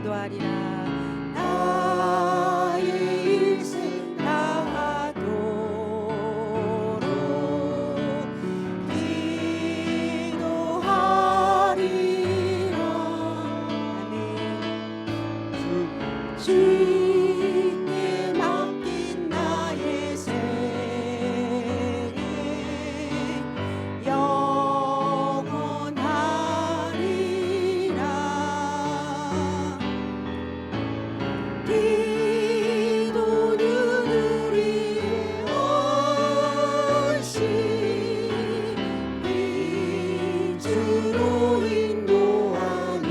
기도하리라. 나의 일생 다하도록 기도하리라. 아멘. 주께 맡긴 나의 생애 영원하리라. 기도는 우리의 언식 빛으로 인도하니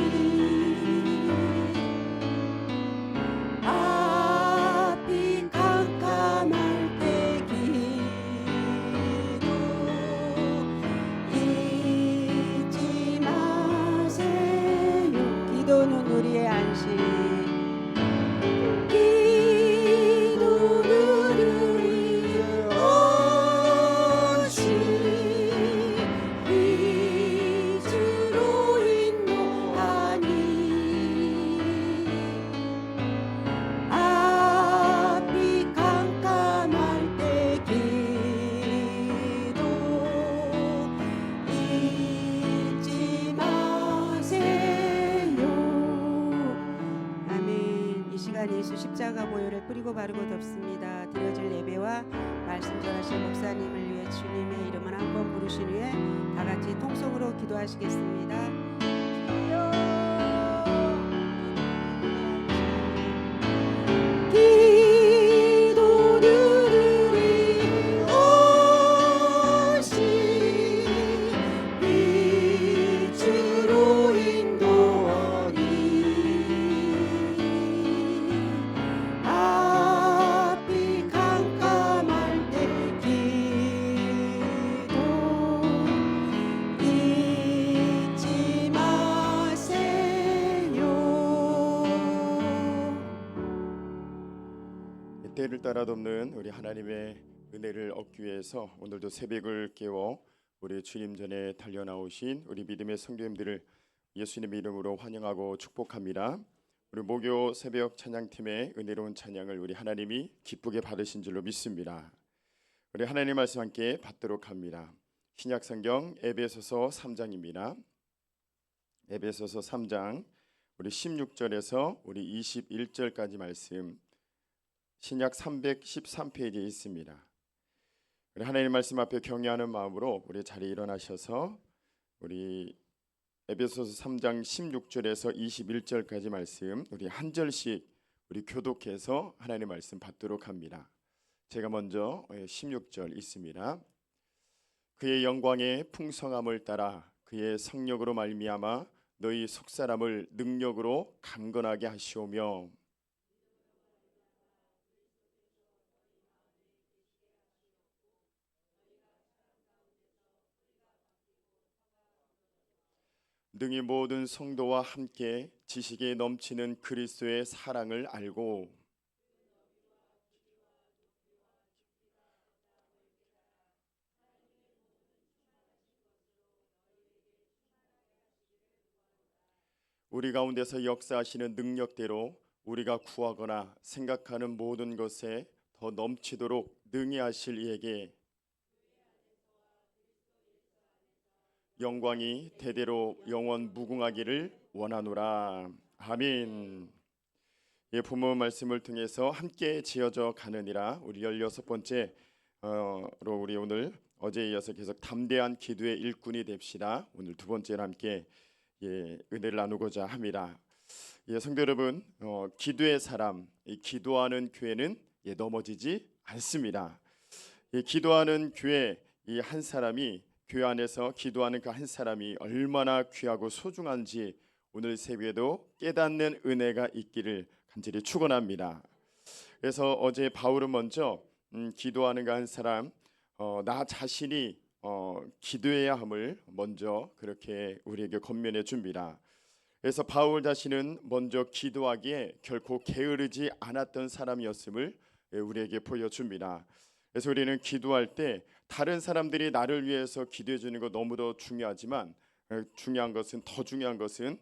앞이 캄캄할 때 기도 잊지 마세요. 기도는 우리의 안식. 기도는 우리의 안식 빛으로 인도하니 앞이 캄캄할 때 기도 잊지 마세요. 아멘. 이 시간 예수 십자가 보혈을 뿌리고 바르고 덮습니다. 드려질 예배와 말씀 전하실 목사님을 위해 주님의 이름을 한번 부르신 후에 다 같이 통성으로 기도하시겠습니다. 기도는 우리의 언식 빛으로 인도하니 앞이 캄캄할 때 기도 잊지 마세요. 때를 따라 돕는 우리 하나님의 은혜를 얻기 위해서 오늘도 새벽을 깨워 우리 주님 전에 달려나오신 우리 믿음의 성도님들을 예수님의 이름으로 환영하고 축복합니다. 우리 목요 새벽 찬양팀의 은혜로운 찬양을 우리 하나님이 기쁘게 받으신 줄로 믿습니다. 우리 하나님 말씀 함께 받도록 합니다. 신약성경 에베소서 3장입니다. 에베소서 3장 우리 16절에서 우리 21절까지 말씀, 신약 313페이지에 있습니다. 우리 하나님 말씀 앞에 경외하는 마음으로 우리 자리에 일어나셔서 우리 에베소서 3장 16절에서 21절까지 말씀 우리 한 절씩 우리 교독해서 하나님 말씀 받도록 합니다. 제가 먼저 16절 있습니다. 그의 영광의 풍성함을 따라 그의 성령으로 말미암아 너희 속사람을 능력으로 강건하게 하시오며 능히 모든 성도와 함께 지식에 넘치는 그리스도의 사랑을 알고 우리 가운데서 역사하시는 능력대로 우리가 구하거나 생각하는 모든 것에 더 넘치도록 능히 하실 이에게 영광이 대대로 영원 무궁하기를 원하노라. 아멘. 예, 부모 말씀을 통해서 함께 지어져 가느니라. 우리 16번째로 우리 오늘 어제에 이어서 계속 담대한 기도의 일꾼이 됩시다. 오늘 두 번째로 함께 은혜를 나누고자 합니다. 성도 여러분, 기도의 사람, 기도하는 교회는 넘어지지 않습니다. 기도하는 교회 이 한 사람이 교회 안에서 기도하는 그 한 사람이 얼마나 귀하고 소중한지 오늘 새벽에도 깨닫는 은혜가 있기를 간절히 축원합니다. 그래서 어제 바울은 먼저 기도하는 그 한 사람, 나 자신이 기도해야 함을 먼저 그렇게 우리에게 권면해 줍니다. 그래서 바울 자신은 먼저 기도하기에 결코 게으르지 않았던 사람이었음을 우리에게 보여줍니다. 그래서 우리는 기도할 때 다른 사람들이 나를 위해서 기도해 주는 거 너무도 중요하지만 더 중요한 것은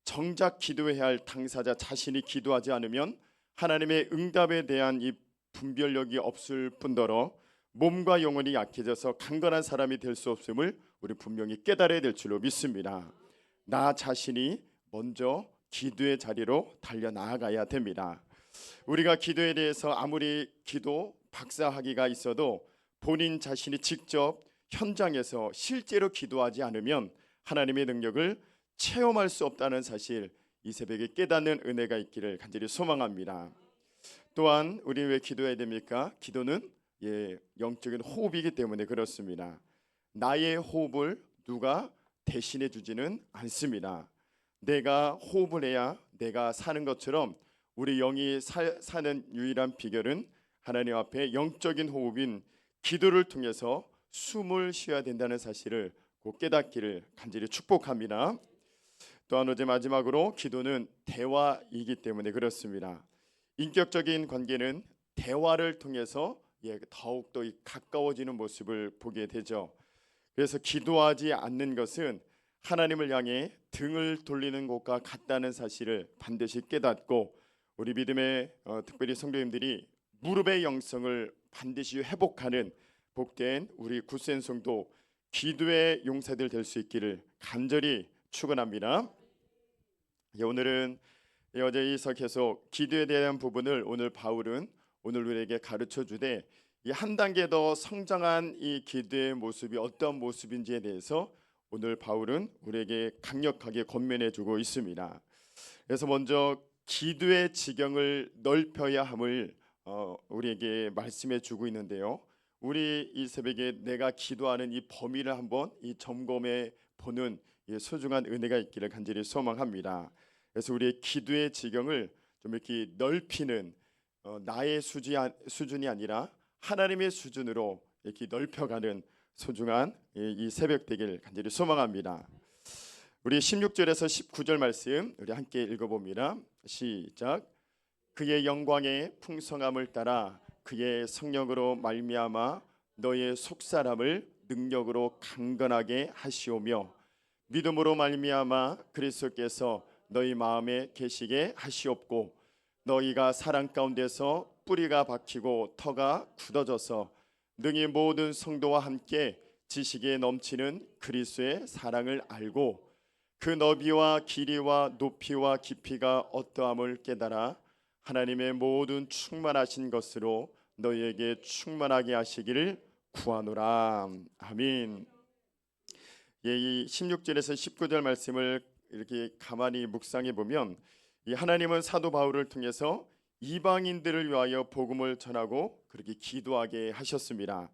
정작 기도해야 할 당사자 자신이 기도하지 않으면 하나님의 응답에 대한 이 분별력이 없을 뿐더러 몸과 영혼이 약해져서 강건한 사람이 될 수 없음을 우리 분명히 깨달아야 될 줄로 믿습니다. 나 자신이 먼저 기도의 자리로 달려 나아가야 됩니다. 우리가 기도에 대해서 아무리 기도 박사학위가 있어도 본인 자신이 직접 현장에서 실제로 기도하지 않으면 하나님의 능력을 체험할 수 없다는 사실, 이 새벽에 깨닫는 은혜가 있기를 간절히 소망합니다. 또한 우리 왜 기도해야 됩니까? 기도는 영적인 호흡이기 때문에 그렇습니다. 나의 호흡을 누가 대신해 주지는 않습니다. 내가 호흡을 해야 내가 사는 것처럼 우리 영이 사는 유일한 비결은 하나님 앞에 영적인 호흡인 기도를 통해서 숨을 쉬어야 된다는 사실을 꼭 깨닫기를 간절히 축복합니다. 또한 어제 마지막으로 기도는 대화이기 때문에 그렇습니다. 인격적인 관계는 대화를 통해서 더욱더 가까워지는 모습을 보게 되죠. 그래서 기도하지 않는 것은 하나님을 향해 등을 돌리는 것과 같다는 사실을 반드시 깨닫고 우리 믿음의 특별히 성도님들이 무릎의 영성을 반드시 회복하는 복된 우리 굳센 성도 기도의 용사들 될 수 있기를 간절히 축원합니다. 오늘은 어제에서 계속 기도에 대한 부분을 오늘 바울은 오늘 우리에게 가르쳐 주되 이 한 단계 더 성장한 이 기도의 모습이 어떤 모습인지에 대해서 오늘 바울은 우리에게 강력하게 권면해 주고 있습니다. 그래서 먼저 기도의 지경을 넓혀야 함을 우리에게 말씀해 주고 있는데요. 우리 이 새벽에 내가 기도하는 이 범위를 한번 이 점검해 보는 이 소중한 은혜가 있기를 간절히 소망합니다. 그래서 우리의 기도의 지경을 좀 이렇게 넓히는 나의 수준이 아니라 하나님의 수준으로 이렇게 넓혀가는 소중한 이 새벽 되길 간절히 소망합니다. 우리 16절에서 19절 말씀 우리 함께 읽어봅니다. 시작. 그의 영광의 풍성함을 따라 그의 성령으로 말미암아 너의 속사람을 능력으로 강건하게 하시오며 믿음으로 말미암아 그리스도께서 너희 마음에 계시게 하시옵고 너희가 사랑 가운데서 뿌리가 박히고 터가 굳어져서 능히 모든 성도와 함께 지식에 넘치는 그리스도의 사랑을 알고 그 너비와 길이와 높이와 깊이가 어떠함을 깨달아 하나님의 모든 충만하신 것으로 너희에게 충만하게 하시기를 구하노라. 아멘. 이 16절에서 19절 말씀을 이렇게 가만히 묵상해 보면 이 하나님은 사도 바울을 통해서 이방인들을 위하여 복음을 전하고 그렇게 기도하게 하셨습니다.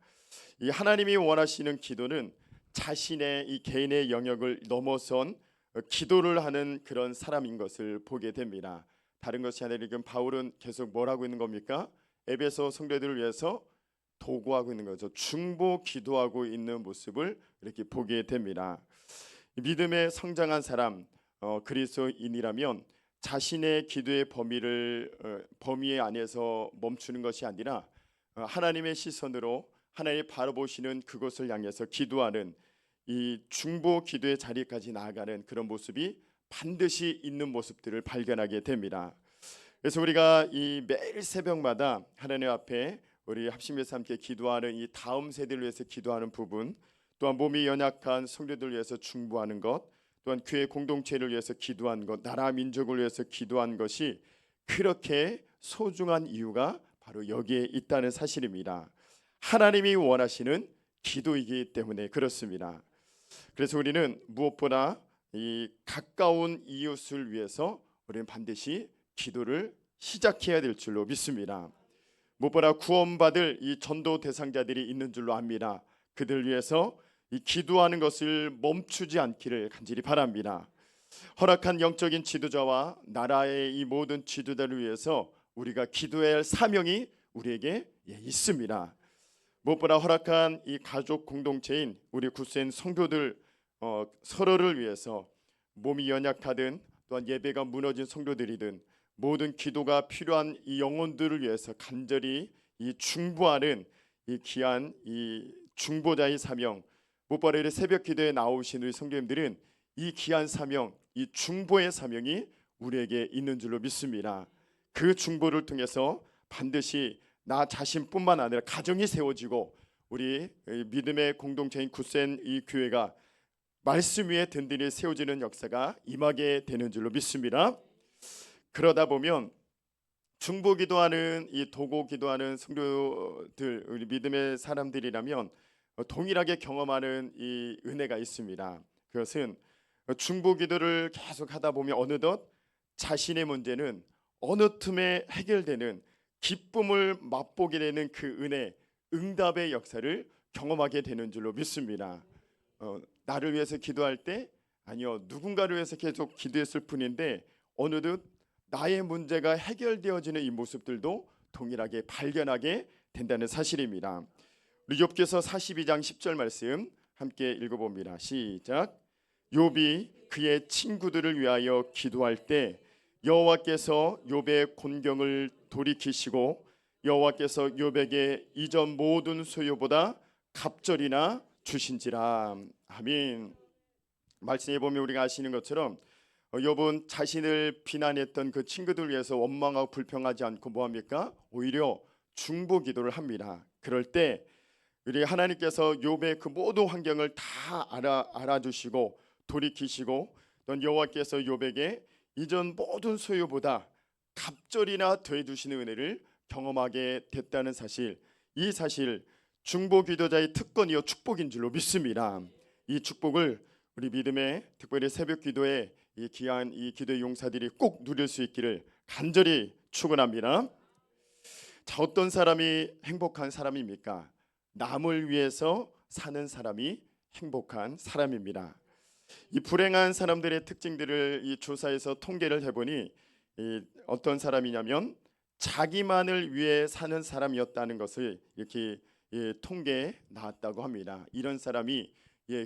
이 하나님이 원하시는 기도는 자신의 이 개인의 영역을 넘어선 기도를 하는 그런 사람인 것을 보게 됩니다. 다른 것이 아니라 지금 바울은 계속 뭘 하고 있는 겁니까? 에베소 성도들을 위해서 도구하고 있는 거죠. 중보 기도하고 있는 모습을 이렇게 보게 됩니다. 믿음의 성장한 사람 그리스도인이라면 자신의 기도의 범위 안에서 멈추는 것이 아니라 하나님의 시선으로 하나님 바라보시는 그곳을 향해서 기도하는 이 중보 기도의 자리까지 나아가는 그런 모습이 반드시 있는 모습들을 발견하게 됩니다. 그래서 우리가 이 매일 새벽마다 하나님 앞에 우리 합심해서 함께 기도하는 이 다음 세대를 위해서 기도하는 부분, 또한 몸이 연약한 성도들을 위해서 중보하는 것, 또한 교회 공동체를 위해서 기도한 것, 나라 민족을 위해서 기도한 것이 그렇게 소중한 이유가 바로 여기에 있다는 사실입니다. 하나님이 원하시는 기도이기 때문에 그렇습니다. 그래서 우리는 무엇보다 이 가까운 이웃을 위해서 우리는 반드시 기도를 시작해야 될 줄로 믿습니다. 무엇보다 구원받을 이 전도 대상자들이 있는 줄로 압니다. 그들 위해서 이 기도하는 것을 멈추지 않기를 간절히 바랍니다. 허락한 영적인 지도자와 나라의 이 모든 지도자를 위해서 우리가 기도해야 할 사명이 우리에게 있습니다. 무엇보다 허락한 이 가족 공동체인 우리 굳센 성도들 서로를 위해서 몸이 연약하든 또한 예배가 무너진 성도들이든 모든 기도가 필요한 이 영혼들을 위해서 간절히 이 중보하는 이 귀한 이 중보자의 사명, 무엇보다 새벽 기도에 나오신 우리 성도님들은 이 귀한 사명 이 중보의 사명이 우리에게 있는 줄로 믿습니다. 그 중보를 통해서 반드시 나 자신뿐만 아니라 가정이 세워지고 우리 믿음의 공동체인 굳센 이 교회가 말씀 위에 든든히 세워지는 역사가 임하게 되는 줄로 믿습니다. 그러다 보면 중보 기도하는 이 도고 기도하는 성도들, 우리 믿음의 사람들이라면 동일하게 경험하는 이 은혜가 있습니다. 그것은 중보 기도를 계속 하다 보면 어느덧 자신의 문제는 어느 틈에 해결되는 기쁨을 맛보게 되는 그 은혜, 응답의 역사를 경험하게 되는 줄로 믿습니다. 나를 위해서 기도할 때 아니요, 누군가를 위해서 계속 기도했을 뿐인데 어느덧 나의 문제가 해결되어지는 이 모습들도 동일하게 발견하게 된다는 사실입니다. 우리 욥기서 42장 10절 말씀 함께 읽어봅니다. 시작. 욥이 그의 친구들을 위하여 기도할 때 여호와께서 욥의 곤경을 돌이키시고 여호와께서 욥에게 이전 모든 소유보다 갑절이나 주신지라. 아멘. 말씀해 보면 우리가 아시는 것처럼 욥은 자신을 비난했던 그 친구들 위해서 원망하고 불평하지 않고 뭐합니까? 오히려 중보 기도를 합니다. 그럴 때 우리 하나님께서 욥의 그 모든 환경을 다 알아주시고 돌이키시고 또 여호와께서 욥에게 이전 모든 소유보다 갑절이나 더해주시는 은혜를 경험하게 됐다는 사실, 이 사실 중보 기도자의 특권이요 축복인 줄로 믿습니다. 이 축복을 우리 믿음의 특별히 새벽 기도에 이 귀한 이 기도의 용사들이 꼭 누릴 수 있기를 간절히 축원합니다. 자, 어떤 사람이 행복한 사람입니까? 남을 위해서 사는 사람이 행복한 사람입니다. 이 불행한 사람들의 특징들을 이 조사해서 통계를 해보니 어떤 사람이냐면 자기만을 위해 사는 사람이었다는 것을 이렇게 통계에 나왔다고 합니다. 이런 사람이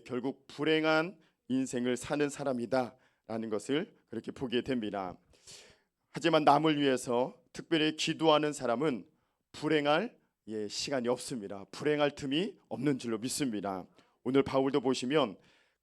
결국 불행한 인생을 사는 사람이다라는 것을 그렇게 보게 됩니다. 하지만 남을 위해서 특별히 기도하는 사람은 불행할 시간이 없습니다. 불행할 틈이 없는 줄로 믿습니다. 오늘 바울도 보시면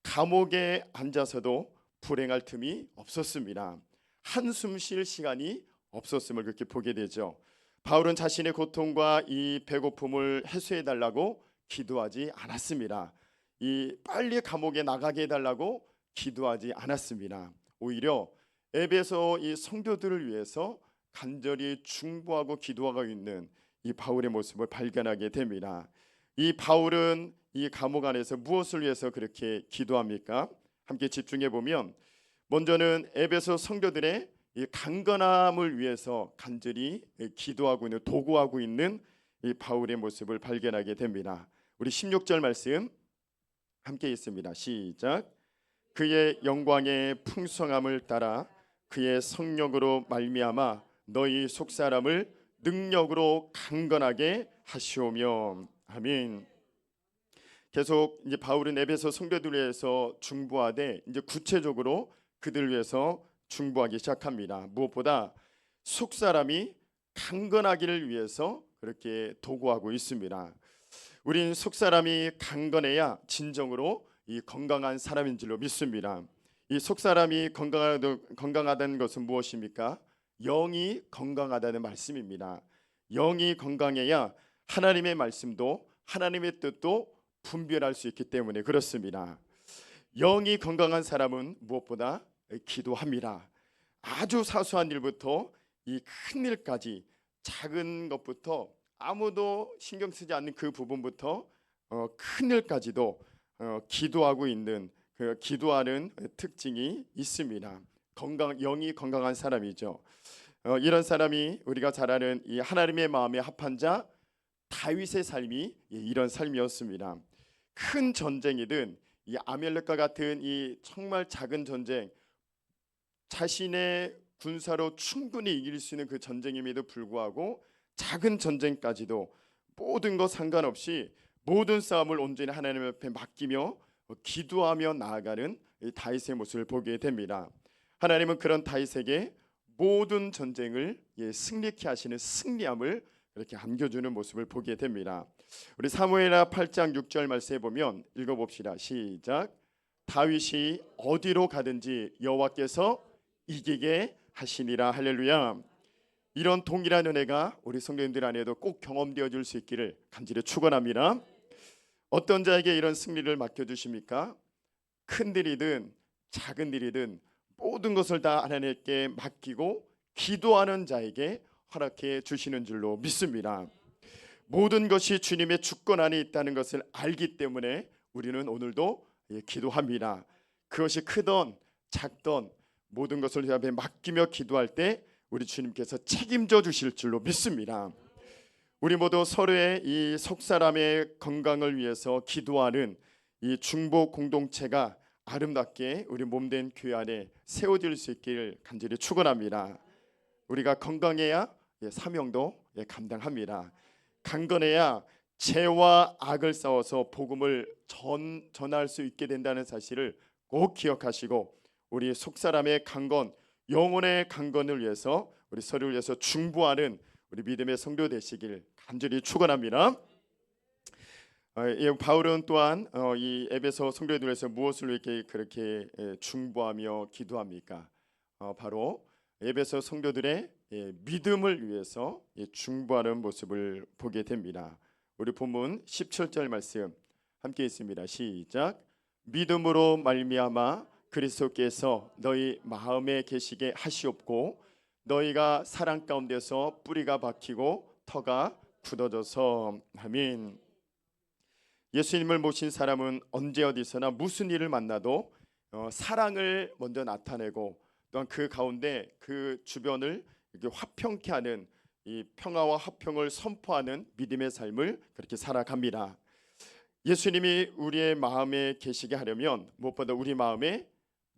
감옥에 앉아서도 불행할 틈이 없었습니다. 한숨 쉴 시간이 없었음을 그렇게 보게 되죠. 바울은 자신의 고통과 이 배고픔을 해소해 달라고 기도하지 않았습니다. 이 빨리 감옥에 나가게 해달라고 기도하지 않았습니다. 오히려 에베소 이 성도들을 위해서 간절히 중보하고 기도하고 있는 이 바울의 모습을 발견하게 됩니다. 이 바울은 이 감옥 안에서 무엇을 위해서 그렇게 기도합니까? 함께 집중해 보면 먼저는 에베소 성도들의 이 강건함을 위해서 간절히 기도하고 있는, 도구하고 있는 이 바울의 모습을 발견하게 됩니다. 우리 16절 말씀 함께 있습니다. 시작. 그의 영광의 풍성함을 따라 그의 성령으로 말미암아 너희 속사람을 능력으로 강건하게 하시오며. 아멘. 계속 이제 바울은 에베소 성도들을 위해서 중보하되 이제 구체적으로 그들을 위해서 중보하기 시작합니다. 무엇보다 속사람이 강건하기를 위해서 그렇게 도구하고 있습니다. 우린 속사람이 강건해야 진정으로 이 건강한 사람인 줄로 믿습니다. 이 속사람이 건강하다는 것은 무엇입니까? 영이 건강하다는 말씀입니다. 영이 건강해야 하나님의 말씀도 하나님의 뜻도 분별할 수 있기 때문에 그렇습니다. 영이 건강한 사람은 무엇보다 기도합니다. 아주 사소한 일부터 이 큰 일까지 작은 것부터 아무도 신경 쓰지 않는 그 부분부터 큰 일까지도 기도하고 있는 그 기도하는 특징이 있습니다. 영이 건강한 사람이죠. 이런 사람이 우리가 잘 아는 이 하나님의 마음에 합한 자 다윗의 삶이 이런 삶이었습니다. 큰 전쟁이든 이 아멜렉과 같은 이 정말 작은 전쟁, 자신의 군사로 충분히 이길 수 있는 그 전쟁임에도 불구하고 작은 전쟁까지도 모든 것 상관없이 모든 싸움을 온전히 하나님 앞에 맡기며 기도하며 나아가는 다윗의 모습을 보게 됩니다. 하나님은 그런 다윗에게 모든 전쟁을 승리케 하시는 승리함을 이렇게 안겨주는 모습을 보게 됩니다. 우리 사무엘하 8장 6절 말씀에 보면 읽어봅시다. 시작. 다윗이 어디로 가든지 여호와께서 이기게 하시니라. 할렐루야. 이런 동일한 은혜가 우리 성도님들 안에도 꼭 경험되어 줄 수 있기를 간절히 축원합니다. 어떤 자에게 이런 승리를 맡겨주십니까? 큰 일이든 작은 일이든 모든 것을 다 하나님께 맡기고 기도하는 자에게 허락해 주시는 줄로 믿습니다. 모든 것이 주님의 주권 안에 있다는 것을 알기 때문에 우리는 오늘도 기도합니다. 그것이 크던 작던 모든 것을 주 앞에 맡기며 기도할 때 우리 주님께서 책임져 주실 줄로 믿습니다. 우리 모두 서로의 이 속사람의 건강을 위해서 기도하는 이 중보 공동체가 아름답게 우리 몸된 교회 안에 세워질 수 있기를 간절히 축원합니다. 우리가 건강해야 사명도 감당합니다. 강건해야 죄와 악을 싸워서 복음을 전할 수 있게 된다는 사실을 꼭 기억하시고 우리 속사람의 강건, 영혼의 강건을 위해서 우리 서로를 위해서 중보하는 우리 믿음의 성도 되시길 간절히 축원합니다. 바울은 또한 이 에베소 성도들을 위해서 무엇을 이렇게 그렇게 중보하며 기도합니까? 바로 에베소 성도들의 믿음을 위해서 중보하는 모습을 보게 됩니다. 우리 본문 17절 말씀 함께 있습니다. 시작. 믿음으로 말미암아 그리스도께서 너희 마음에 계시게 하시옵고 너희가 사랑 가운데서 뿌리가 박히고 터가 굳어져서. 아멘. 예수님을 모신 사람은 언제 어디서나 무슨 일을 만나도 사랑을 먼저 나타내고 또한 그 가운데 그 주변을 이렇게 화평케 하는 이 평화와 화평을 선포하는 믿음의 삶을 그렇게 살아갑니다. 예수님이 우리의 마음에 계시게 하려면 무엇보다 우리 마음에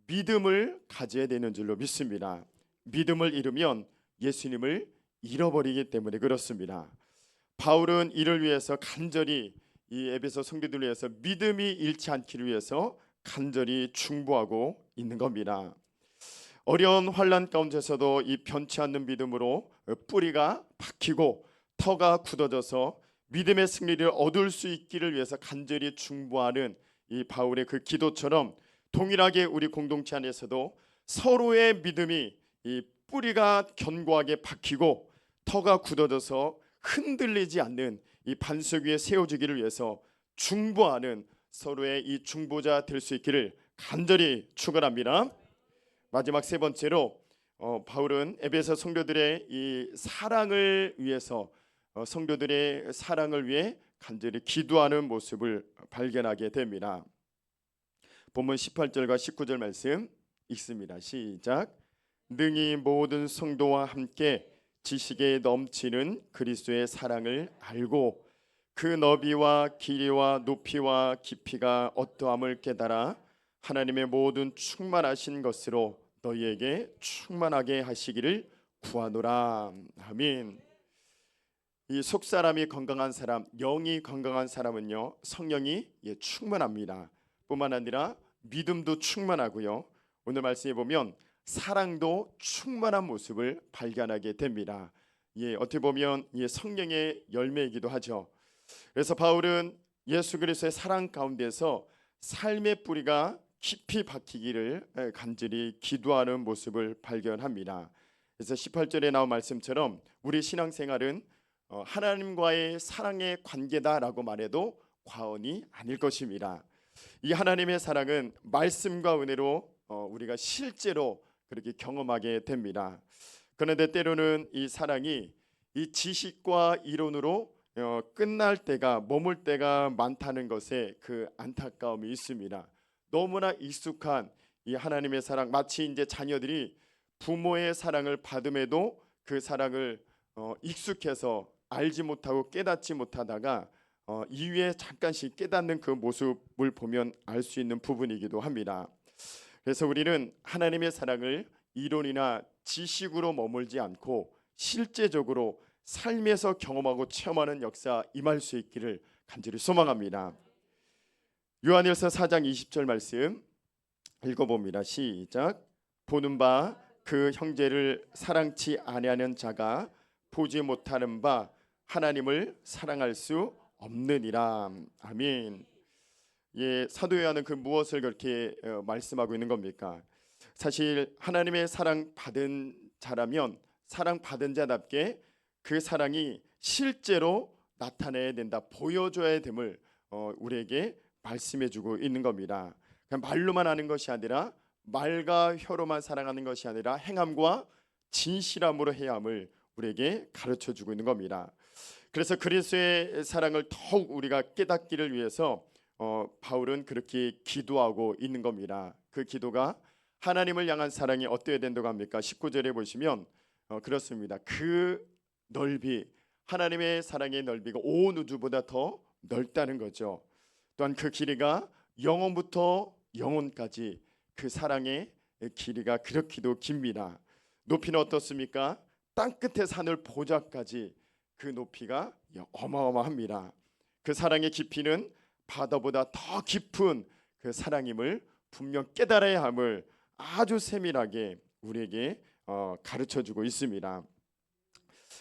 믿음을 가져야 되는 줄로 믿습니다. 믿음을 잃으면 예수님을 잃어버리기 때문에 그렇습니다. 바울은 이를 위해서 간절히 이 에베소 성도들을 위해서 믿음이 잃지 않기를 위해서 간절히 중보하고 있는 겁니다. 어려운 환난 가운데서도 이 변치 않는 믿음으로 뿌리가 박히고 터가 굳어져서 믿음의 승리를 얻을 수 있기를 위해서 간절히 중보하는 이 바울의 그 기도처럼 동일하게 우리 공동체 안에서도 서로의 믿음이 이 뿌리가 견고하게 박히고 터가 굳어져서 흔들리지 않는 이 반석 위에 세워지기를 위해서 중보하는 서로의 이 중보자 될 수 있기를 간절히 축원합니다. 마지막 세 번째로 바울은 에베소 성도들의 이 사랑을 위해서 성도들의 사랑을 위해 간절히 기도하는 모습을 발견하게 됩니다. 본문 18절과 19절 말씀 읽습니다. 시작. 능히 모든 성도와 함께 지식에 넘치는 그리스도의 사랑을 알고 그 너비와 길이와 높이와 깊이가 어떠함을 깨달아 하나님의 모든 충만하신 것으로 너희에게 충만하게 하시기를 구하노라. 아멘. 이 속사람이 건강한 사람, 영이 건강한 사람은요 성령이 충만합니다. 뿐만 아니라 믿음도 충만하고요. 오늘 말씀에 보면 사랑도 충만한 모습을 발견하게 됩니다. 어떻게 보면 성령의 열매이기도 하죠. 그래서 바울은 예수 그리스도의 사랑 가운데서 삶의 뿌리가 깊이 박히기를 간절히 기도하는 모습을 발견합니다. 그래서 18절에 나온 말씀처럼 우리 신앙생활은 하나님과의 사랑의 관계다라고 말해도 과언이 아닐 것입니다. 이 하나님의 사랑은 말씀과 은혜로 우리가 실제로 그렇게 경험하게 됩니다. 그런데 때로는 이 사랑이 이 지식과 이론으로 끝날 때가 머물 때가 많다는 것에 그 안타까움이 있습니다. 너무나 익숙한 이 하나님의 사랑, 마치 이제 자녀들이 부모의 사랑을 받음에도 그 사랑을 익숙해서 알지 못하고 깨닫지 못하다가 이후에 잠깐씩 깨닫는 그 모습을 보면 알 수 있는 부분이기도 합니다. 그래서 우리는 하나님의 사랑을 이론이나 지식으로 머물지 않고 실제적으로 삶에서 경험하고 체험하는 역사 임할 수 있기를 간절히 소망합니다. 요한일서 4장 20절 말씀 읽어봅니다. 시작. 보는 바 그 형제를 사랑치 아니하는 자가 보지 못하는 바 하나님을 사랑할 수 없느니라. 아멘. 사도 요한은 그 무엇을 그렇게 말씀하고 있는 겁니까? 사실 하나님의 사랑 받은 자라면 사랑 받은 자답게 그 사랑이 실제로 나타내야 된다, 보여줘야 됨을 우리에게 말씀해주고 있는 겁니다. 그냥 말로만 하는 것이 아니라 말과 혀로만 사랑하는 것이 아니라 행함과 진실함으로 해야 함을 우리에게 가르쳐주고 있는 겁니다. 그래서 그리스도의 사랑을 더욱 우리가 깨닫기를 위해서 바울은 그렇게 기도하고 있는 겁니다. 그 기도가 하나님을 향한 사랑이 어때야 된다고 합니까? 19절에 보시면 그렇습니다. 그 넓이, 하나님의 사랑의 넓이가 온 우주보다 더 넓다는 거죠. 또한 그 길이가 영원부터 영원까지 그 사랑의 길이가 그렇기도 깁니다. 높이는 어떻습니까? 땅끝의 산을 보자까지 그 높이가 어마어마합니다. 그 사랑의 깊이는 바다보다 더 깊은 그 사랑임을 분명 깨달아야 함을 아주 세밀하게 우리에게 가르쳐주고 있습니다.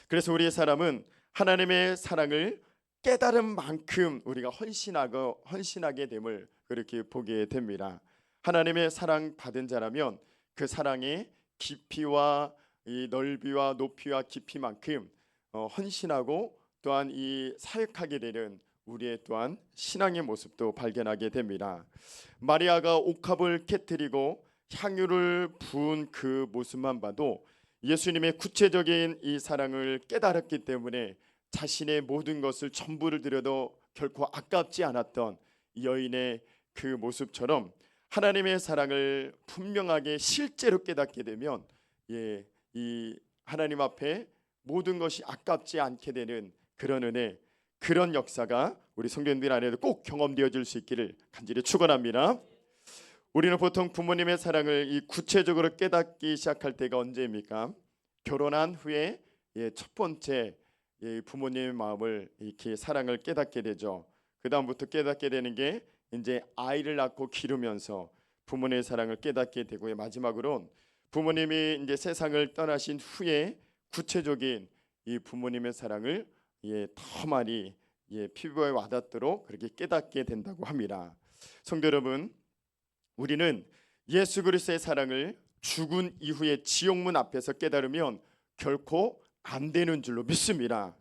그래서 우리의 사람은 하나님의 사랑을 깨달은 만큼 우리가 헌신하게 됨을 그렇게 보게 됩니다. 하나님의 사랑 받은 자라면 그 사랑의 깊이와 이 넓이와 높이와 깊이만큼 헌신하고 또한 이 사역하게 되는 우리의 또한 신앙의 모습도 발견하게 됩니다. 마리아가 옥합을 깨뜨리고 향유를 부은 그 모습만 봐도 예수님의 구체적인 이 사랑을 깨달았기 때문에 자신의 모든 것을 전부를 들여도 결코 아깝지 않았던 여인의 그 모습처럼 하나님의 사랑을 분명하게 실제로 깨닫게 되면 이 하나님 앞에 모든 것이 아깝지 않게 되는 그런 은혜, 그런 역사가 우리 성도님들 안에도 꼭 경험되어질 수 있기를 간절히 축원합니다. 우리는 보통 부모님의 사랑을 이 구체적으로 깨닫기 시작할 때가 언제입니까? 결혼한 후에 첫 번째 부모님의 마음을 이렇게 사랑을 깨닫게 되죠. 그 다음부터 깨닫게 되는 게 이제 아이를 낳고 기르면서 부모님의 사랑을 깨닫게 되고, 마지막으로는 부모님이 이제 세상을 떠나신 후에 구체적인 이 부모님의 사랑을 더 많이 피부에 와닿도록 그렇게 깨닫게 된다고 합니다. 성도 여러분, 우리는 예수 그리스도의 사랑을 죽은 이후에 지옥문 앞에서 깨달으면 결코 안 되는 줄로 믿습니다.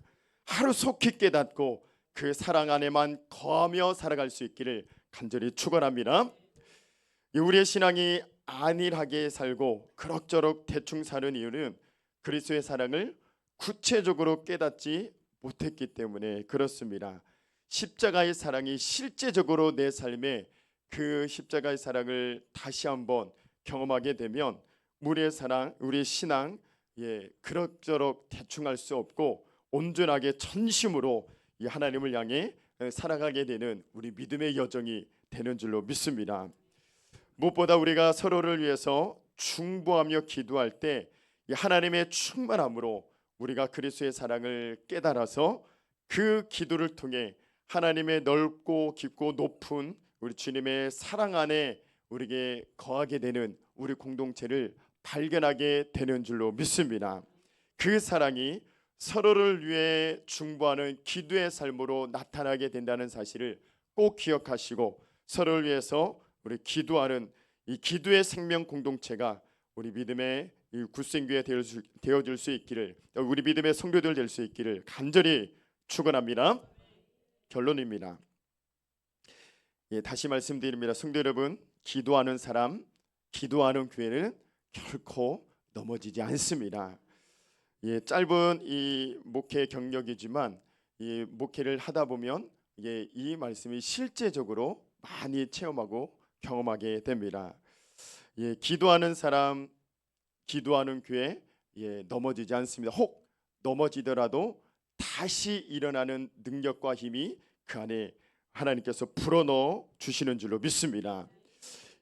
하루속히 깨닫고 그 사랑 안에만 거하며 살아갈 수 있기를 간절히 축원합니다. 우리의 신앙이 안일하게 살고 그럭저럭 대충 사는 이유는 그리스도의 사랑을 구체적으로 깨닫지 못했기 때문에 그렇습니다. 십자가의 사랑이 실제적으로 내 삶에 그 십자가의 사랑을 다시 한번 경험하게 되면 우리의 사랑, 우리의 신앙 그럭저럭 대충 할 수 없고 온전하게 전심으로 이 하나님을 향해 살아가게 되는 우리 믿음의 여정이 되는 줄로 믿습니다. 무엇보다 우리가 서로를 위해서 중보하며 기도할 때 이 하나님의 충만함으로 우리가 그리스도의 사랑을 깨달아서 그 기도를 통해 하나님의 넓고 깊고 높은 우리 주님의 사랑 안에 우리에게 거하게 되는 우리 공동체를 발견하게 되는 줄로 믿습니다. 그 사랑이 서로를 위해 중보하는 기도의 삶으로 나타나게 된다는 사실을 꼭 기억하시고 서로를 위해서 우리 기도하는 이 기도의 생명 공동체가 우리 믿음의 이 굳센교회 되어질 수 있기를, 우리 믿음의 성도들 될 수 있기를 간절히 축원합니다. 결론입니다. 다시 말씀드립니다. 성도 여러분, 기도하는 사람, 기도하는 교회는 결코 넘어지지 않습니다. 짧은 이 목회 경력이지만 이 목회를 하다 보면 이 말씀이 실제적으로 많이 체험하고 경험하게 됩니다. 기도하는 사람, 기도하는 교회 넘어지지 않습니다. 혹 넘어지더라도 다시 일어나는 능력과 힘이 그 안에 하나님께서 불어넣어 주시는 줄로 믿습니다.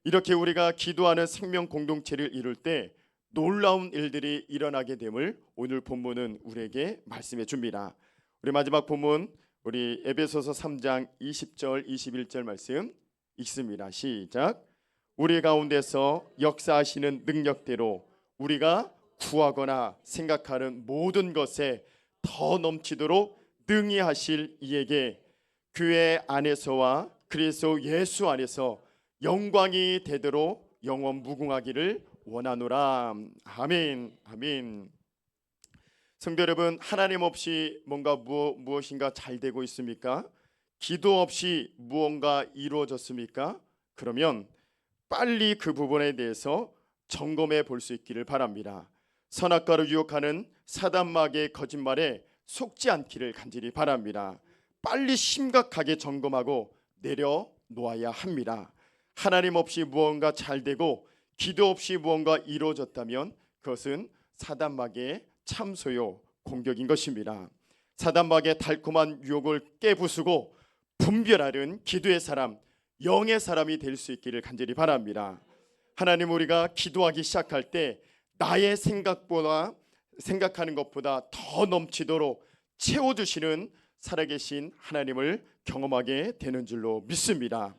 이렇게 우리가 기도하는 생명 공동체를 이룰 때 놀라운 일들이 일어나게 됨을 오늘 본문은 우리에게 말씀해 줍니다. 우리 마지막 본문, 우리 에베소서 3장 20절 21절 말씀 읽습니다. 시작. 우리 가운데서 역사하시는 능력대로 우리가 구하거나 생각하는 모든 것에 더 넘치도록 능히 하실 이에게 교회 안에서와 그리스도 예수 안에서 영광이 되도록 영원 무궁하기를 원하노라. 아멘. 아멘. 성도 여러분, 하나님 없이 뭔가 무엇인가 잘 되고 있습니까? 기도 없이 무언가 이루어졌습니까? 그러면 빨리 그 부분에 대해서 점검해 볼 수 있기를 바랍니다. 선악과를 유혹하는 사단마귀의 거짓말에 속지 않기를 간절히 바랍니다. 빨리 심각하게 점검하고 내려놓아야 합니다. 하나님 없이 무언가 잘 되고 기도 없이 무언가 이루어졌다면 그것은 사단마귀의 참소요 공격인 것입니다. 사단마귀의 달콤한 유혹을 깨부수고 분별하는 기도의 사람, 영의 사람이 될 수 있기를 간절히 바랍니다. 하나님, 우리가 기도하기 시작할 때 나의 생각하는 것보다 더 넘치도록 채워주시는 살아계신 하나님을 경험하게 되는 줄로 믿습니다.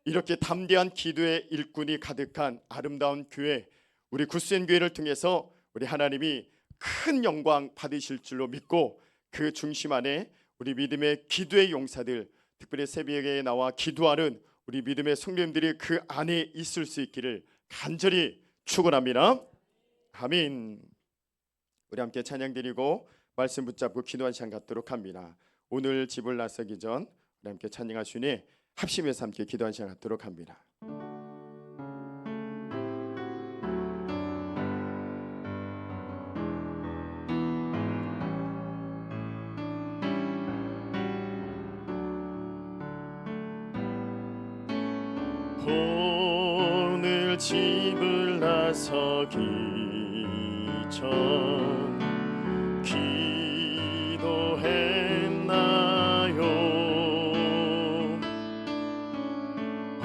이렇게 담대한 기도의 일꾼이 가득한 아름다운 교회, 우리 굿센 교회를 통해서 우리 하나님이 큰 영광 받으실 줄로 믿고, 그 중심 안에 우리 믿음의 기도의 용사들, 특별히 새벽에 나와 기도하는 우리 믿음의 성도님들이 그 안에 있을 수 있기를 간절히 축원합니다. 아멘. 우리 함께 찬양 드리고 말씀 붙잡고 기도한 시간 갖도록 합니다. 오늘 집을 나서기 전 우리 함께 찬양하시니 합심해서 함께 기도한 시간 갖도록 합니다. 오늘 집을 나서기 전 기도했나요?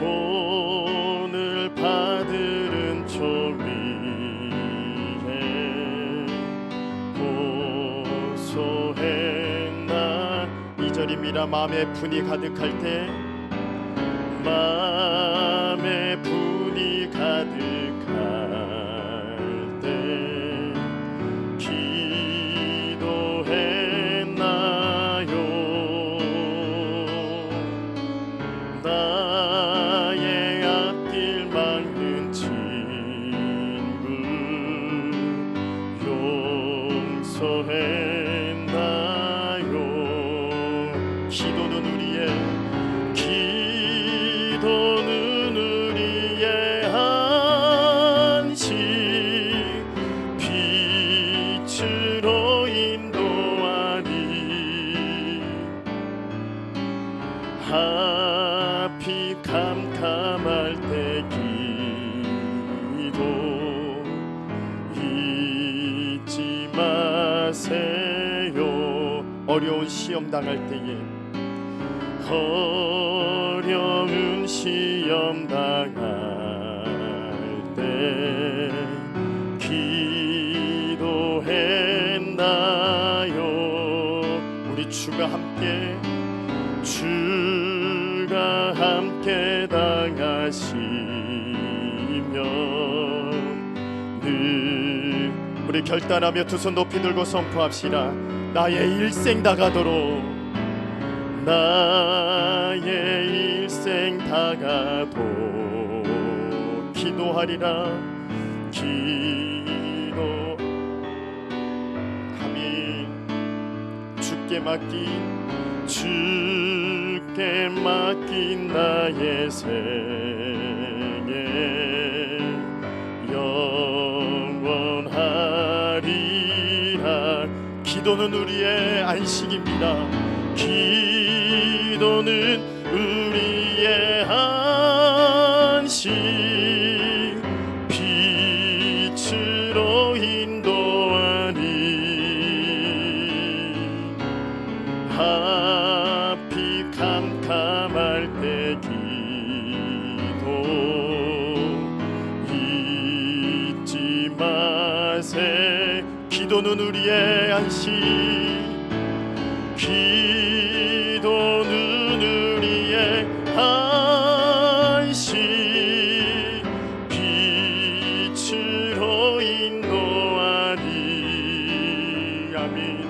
오늘 받은 총 위에 고소했나? 2절입니다. 마음에 분이 가득할 때, 마음에 분이 가득할 때 기도했나요? 나의 앞길 막는 친구 용서했나요? 기도는 우리의 안식, 빛으로 인도하니 하필 캄캄할 때 기도 잊지 마세요. 어려운 시험 당할 때에, 어려운 시험 당할 때 기도했나요? 우리 주가 함께 당하시면 늘 우리 결단하며 두 손 높이 들고 선포합시다. 나의 일생 다가도록, 나의 일생 다가도 기도하리라. 기도 아멘. 주께 맡긴 나의 생애 영원하리라. 기도는 우리의 안식입니다. 기도는 우리의 안식, 빛으로 인도하니 하필 캄캄할 때 기도 잊지 마세. 기도는 우리의 안식, 기도는 우리의 안식, 빛으로 인도하니 아멘.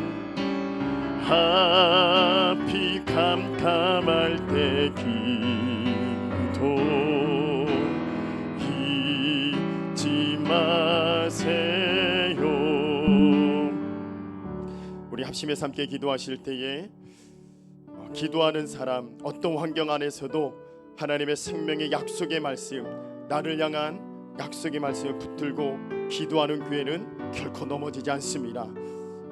하필 캄캄할 때 기도 합심해서 함께 기도하실 때에 기도하는 사람 어떤 환경 안에서도 하나님의 생명의 약속의 말씀, 나를 향한 약속의 말씀을 붙들고 기도하는 교회는 결코 넘어지지 않습니다.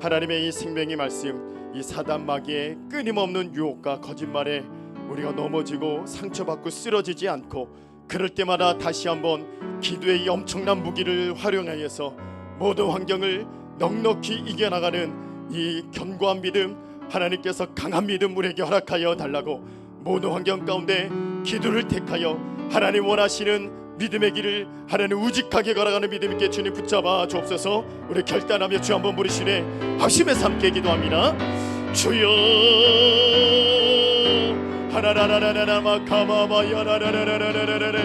하나님의 이 생명의 말씀, 이 사단 마귀의 끊임없는 유혹과 거짓말에 우리가 넘어지고 상처받고 쓰러지지 않고, 그럴 때마다 다시 한번 기도의 이 엄청난 무기를 활용하여서 모든 환경을 넉넉히 이겨나가는 이 견고한 믿음, 하나님께서 강한 믿음 우리에게 허락하여 달라고, 모든 환경 가운데 기도를 택하여 하나님 원하시는 믿음의 길을 하나님 우직하게 걸어가는 믿음 있게 주님 붙잡아 주옵소서. 우리 결단하며 주 한번 부르시네 합심해서 함께 기도합니다. 주여 하나라라라라마 카바바야라라라라라라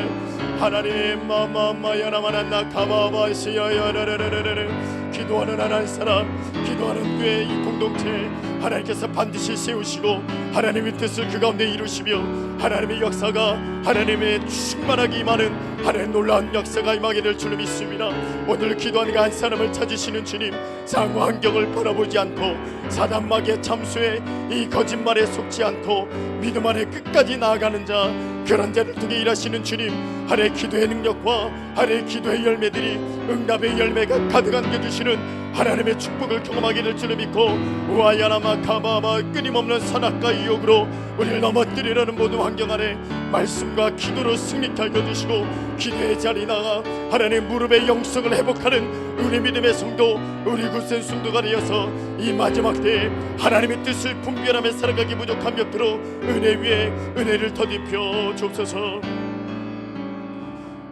하나님 마마마야라마나나 카바바시야야라라라라라. 기도하는 하나님 사람, 기도하는 교회 이 공동체 하나님께서 반드시 세우시고 하나님의 뜻을 그 가운데 이루시며 하나님의 역사가 하나님의 충만하게 임하는 하나님의 놀라운 역사가 임하게 될 줄로 믿습니다. 오늘 기도하는 한 사람을 찾으시는 주님, 상호 환경을 바라보지 않고 사단 마귀의 참수에 이 거짓말에 속지 않고 믿음 안에 끝까지 나아가는 자, 그런 자를 통해 일하시는 주님, 하나님의 기도의 능력과 하나님의 기도의 열매들이 응답의 열매가 가득 안겨주시는 하나님의 축복을 경험하게 될 줄을 믿고, 우아야나마 카바바 끊임없는 선악과 유혹으로 우리를 넘어뜨리려는 모든 환경 안에 말씀과 기도로 승리케 하여 주시고, 기도의 자리 나가 하나님 무릎의 영성을 회복하는 우리 믿음의 성도, 우리 굳센 순도가 되어서 이 마지막 때에 하나님의 뜻을 분별하며 살아가기 부족한 곁으로 은혜 위에 은혜를 더입혀 주옵소서.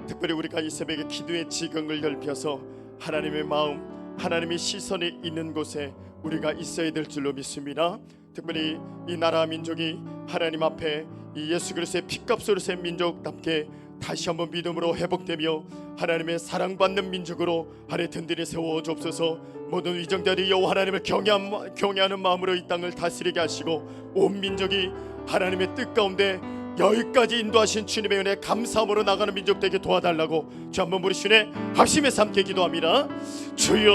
특별히 우리가 이 새벽에 기도의 지경을 넓혀서 하나님의 마음, 하나님의 시선이 있는 곳에 우리가 있어야 될 줄로 믿습니다. 특별히 이 나라 민족이 하나님 앞에 이 예수 그리스도의 피값으로 센 민족답게 다시 한번 믿음으로 회복되며 하나님의 사랑받는 민족으로 하나님 든든히 세워 주옵소서. 모든 위정자들이 여호와 하나님을 경외하는 마음으로 이 땅을 다스리게 하시고, 온 민족이 하나님의 뜻 가운데 여기까지 인도하신 주님의 은혜 감사함으로 나가는 민족 되게 도와달라고 주 한번 부르시네 합심해서 함께 기도합니다. 주여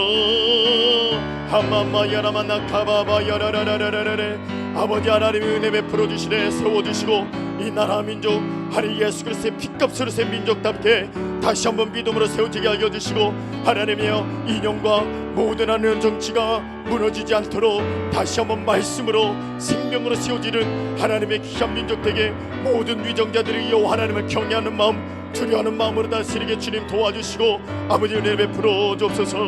하마마야라마나 카바바야라라라라라라. 아버지 하나님의 은혜 베풀어 주시네 세워주시고 이 나라 민족 하나님 예수 그리스도의 피값으로 센 민족답게 다시 한번 믿음으로 세워지게 하여 주시고, 하나님이여 인연과 모든 하나님 정치가 무너지지 않도록 다시 한번 말씀으로 생명으로 세워지는 하나님의 귀한 민족 되게 모든 위정자들이 여호와 하나님을 경외하는 마음, 두려워하는 마음으로 다스리게 주님 도와주시고 아버지 은혜 베풀어 주옵소서.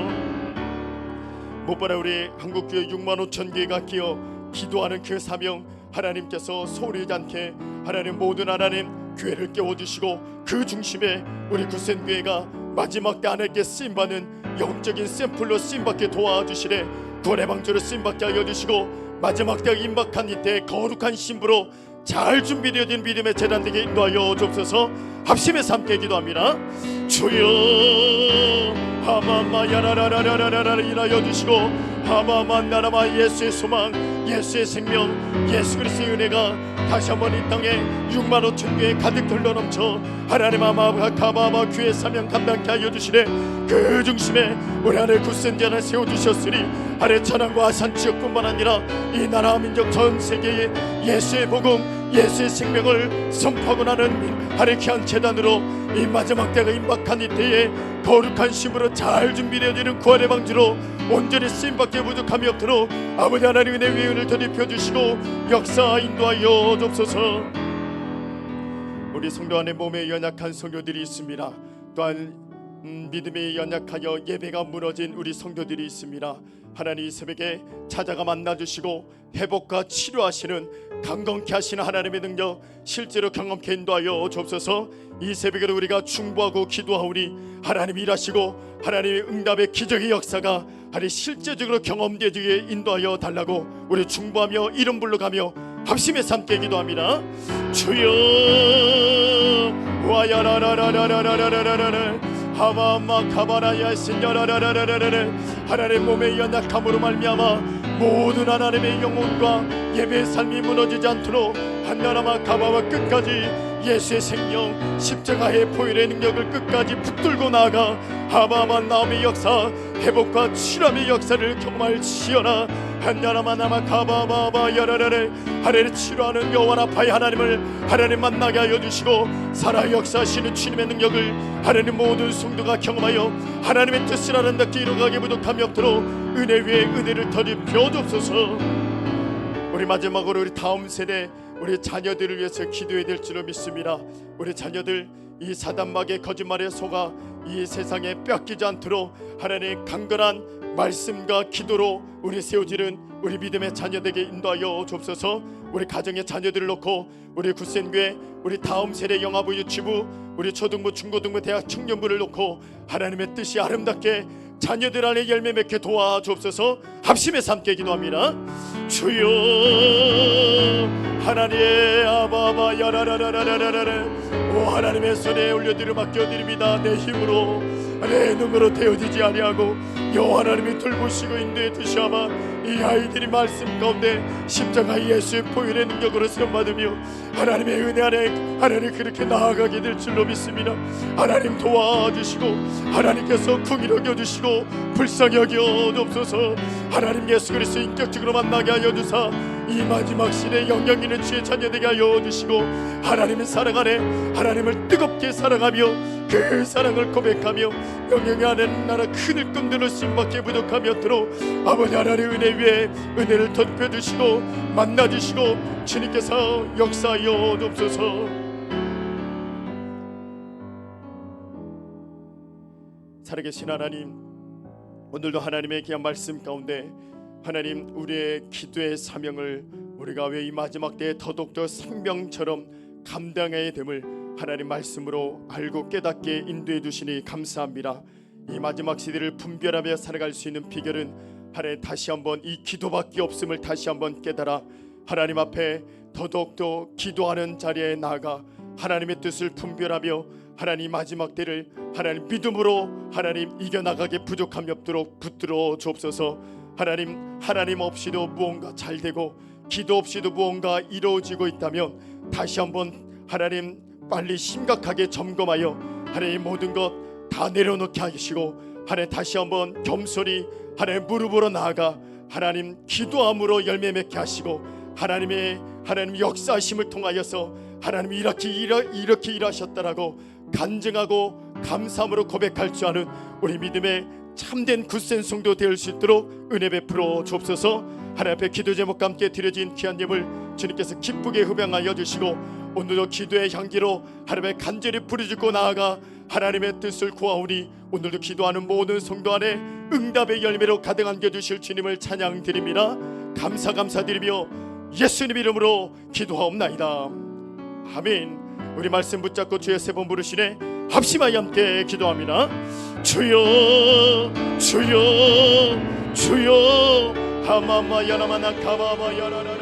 못바라 우리 한국교회 6만 5천 교회가 끼어 기도하는 그 사명, 하나님께서 소홀히 않게 하나님 모든 하나님 교회를 깨워주시고 그 중심에 우리 굳센 교회가 마지막 때 하나님께 쓰임받는 영적인 샘플로 쓰임받게 도와주시래. 구원의 방주로 쓰임받게 하여 주시고 마지막 때가 임박한 이때 거룩한 신부로 잘 준비되어진 믿음의 재단 되게 인도하여 주옵소서. 합심해서 함께 기도합니다. 주여 하마마야라라라라라라 일하여 주시고, 하마만나라마 예수의 소망, 예수의 생명, 예수 그리스도의 은혜가 다시 한번 이 땅에 6만 5천 교회 가득 흘러넘쳐 하나님 아마가 가마마 교회 사명 감당케 하여 주시네. 그 중심에 우리 하늘 굳센 자를 세워주셨으니 하늘 천안과 아산 지역뿐만 아니라 이 나라 민족 전 세계에 예수의 복음, 예수의 생명을 선포하고 나는 하늘 귀한 재단으로 이 마지막 때가 임박한 이때에 거룩한 심으로 잘 준비되어지는 구원의 방주로 온전히 쓰임받게 부족함이 없도록 아버지 하나님의 은혜 위에 더입혀 주시고 역사 인도하여 주옵소서. 우리 성도 안에 몸에 연약한 성도들이 있습니다. 또한 믿음에 연약하여 예배가 무너진 우리 성도들이 있습니다. 하나님 이 새벽에 찾아가 만나주시고 회복과 치료하시는 강건케 하시는 하나님의 능력 실제로 경험케 인도하여 주옵소서. 이 새벽에도 우리가 충고하고 기도하오니 하나님 일하시고 하나님의 응답의 기적의 역사가 하나님 실제적으로 경험되게 인도하여 달라고 우리 충고하며 이름 불러가며 합심해서 함께 기도합니다. 주여 와야라라라라라라라라라 하마마 카바라야 신야라라라라라라. 하나님 몸의 연약함으로 말미암아 모든 하나님의 영혼과 예배의 삶이 무너지지 않도록 한나라마 카바와 끝까지 예수의 생명 십자가의 보혈의 능력을 끝까지 붙들고 나아가 하바만 나옴의 역사 회복과 치료의 역사를 경험할지어다. 한야라마나마 가바바바 여라라레 하나님 치료하는 여호와 라파의 하나님을 하나님 만나게 하여 주시고 살아 역사하시는 주님의 능력을 하나님 모든 성도가 경험하여 하나님의 뜻을 아름답게 이루어가게 부족함이 없도록 은혜 위에 은혜를 더 입혀 주옵소서. 우리 마지막으로 우리 다음 세대 우리 자녀들을 위해서 기도해야 될 줄로 믿습니다. 우리 자녀들 이 사단막의 거짓말에 속아 이 세상에 뺏기지 않도록 하나님 강건한 말씀과 기도로 우리 세워지는 우리 믿음의 자녀들에게 인도하여 주옵소서. 우리 가정의 자녀들을 놓고 우리 굿센교회 우리 다음 세대 영화부 유치부 우리 초등부 중고등부 대학 청년부를 놓고 하나님의 뜻이 아름답게 자녀들 안에 열매 맺게 도와주옵소서. 합심해서 함께 기도합니다. 주여 하나님 아바바 야라라라라라라라 오 하나님의 손에 올려드려 맡겨드립니다. 내 힘으로 내 눈으로 되어지지 아니하고 여호와 하나님이 돌보시고 인도해 주시아마 이 아이들이 말씀 가운데 십자가 예수의 보혈의 능력으로 쓰임받으며 하나님의 은혜 안에 하나님 그렇게 나아가게 될 줄로 믿습니다. 하나님 도와주시고 하나님께서 긍휼히 여겨주시고 불쌍히 여겨주옵소서. 하나님 예수 그리스도 인격적으로 만나게 하여 주사 이 마지막 시대 영영 있는 주의 자녀되게 하여 주시고 하나님의 사랑 안에 하나님을 뜨겁게 사랑하며 그 사랑을 고백하며 영영이 하는 나라 큰을 끈들어 쓰임받게 부족함이 없도록 아버지 하나님의 은혜 위에 은혜를 덧입혀 주시고 만나 주시고 주님께서 역사하여 주옵소서. 살아계신 하나님, 오늘도 하나님의 귀한 말씀 가운데 하나님 우리의 기도의 사명을 우리가 왜 이 마지막 때에 더욱더 생명처럼 감당해야 됨을 하나님 말씀으로 알고 깨닫게 인도해 주시니 감사합니다. 이 마지막 시대를 분별하며 살아갈 수 있는 비결은 하나님 다시 한번 이 기도밖에 없음을 다시 한번 깨달아 하나님 앞에 더욱더 기도하는 자리에 나아가 하나님의 뜻을 분별하며 하나님 마지막 때를 하나님 믿음으로 하나님 이겨나가게 부족함이 없도록 붙들어 주옵소서. 하나님 없이도 무언가 잘되고 기도 없이도 무언가 이루어지고 있다면 다시 한번 하나님 빨리 심각하게 점검하여 하나님 모든 것 다 내려놓게 하시고 하나님 다시 한번 겸손히 하나님 무릎으로 나아가 하나님 기도함으로 열매 맺게 하시고 하나님 역사하심을 통하여서 하나님이 이렇게 일하셨다라고 간증하고 감사함으로 고백할 줄 아는 우리 믿음의 참된 굳센 성도 될 수 있도록 은혜 베풀어 주옵소서. 하나님 앞에 기도 제목과 함께 드려진 귀한 예물 주님께서 기쁘게 흡양하여 주시고 오늘도 기도의 향기로 하나님의 간절히 부르짖고 나아가 하나님의 뜻을 구하오니 오늘도 기도하는 모든 성도 안에 응답의 열매로 가득 안겨주실 주님을 찬양드립니다. 감사드리며 예수님 이름으로 기도하옵나이다. 아멘. 우리 말씀 붙잡고 주의 세 번 부르시네 합심하여 함께 기도합니다. 주여 주여 주여 하마마 야라마나 가바바 야라라